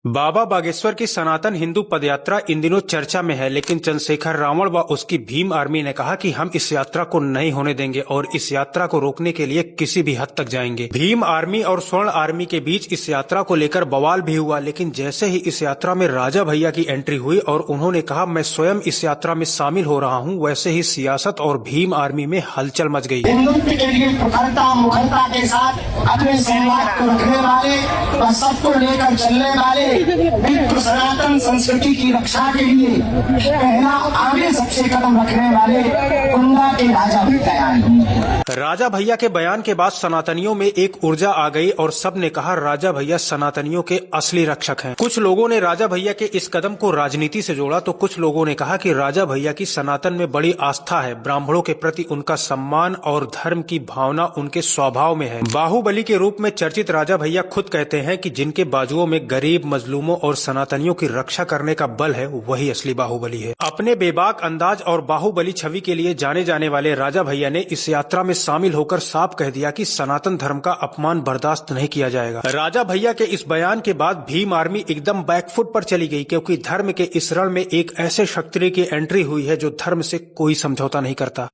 बाबा बागेश्वर की सनातन हिंदू पदयात्रा इन दिनों चर्चा में है, लेकिन चंद्रशेखर रावण व उसकी भीम आर्मी ने कहा कि हम इस यात्रा को नहीं होने देंगे और इस यात्रा को रोकने के लिए किसी भी हद तक जाएंगे। भीम आर्मी और स्वर्ण आर्मी के बीच इस यात्रा को लेकर बवाल भी हुआ, लेकिन जैसे ही इस यात्रा में राजा भैया की एंट्री हुई और उन्होंने कहा मैं स्वयं इस यात्रा में शामिल हो रहा हूँ, वैसे ही सियासत और भीम आर्मी में हलचल मच गई। हिंदुत्व के लिए प्रखरता मुखरता के साथ अपने समाज को रखने वाले व सबको लेकर चलने वाले विश्व सनातन संस्कृति की रक्षा के लिए पहला आगे सबसे कदम रखने वाले कुंदा के राजा भैया। राजा भैया के बयान के बाद सनातनियों में एक ऊर्जा आ गई और सब ने कहा राजा भैया सनातनियों के असली रक्षक हैं। कुछ लोगों ने राजा भैया के इस कदम को राजनीति से जोड़ा तो कुछ लोगों ने कहा कि राजा भैया की सनातन में बड़ी आस्था है, ब्राह्मणों के प्रति उनका सम्मान और धर्म की भावना उनके स्वभाव में है। बाहुबली के रूप में चर्चित राजा भैया खुद कहते हैं कि जिनके बाजुओं में गरीब मजलूमों और सनातनियों की रक्षा करने का बल है, वही असली बाहुबली है। अपने बेबाक अंदाज और बाहुबली छवि के लिए जाने जाने वाले राजा भैया ने इस यात्रा में शामिल होकर साफ कह दिया कि सनातन धर्म का अपमान बर्दाश्त नहीं किया जाएगा। राजा भैया के इस बयान के बाद भीम आर्मी एकदम बैकफुट पर चली गई, क्योंकि धर्म के इस रण में एक ऐसे क्षत्रिय की एंट्री हुई है जो धर्म से कोई समझौता नहीं करता।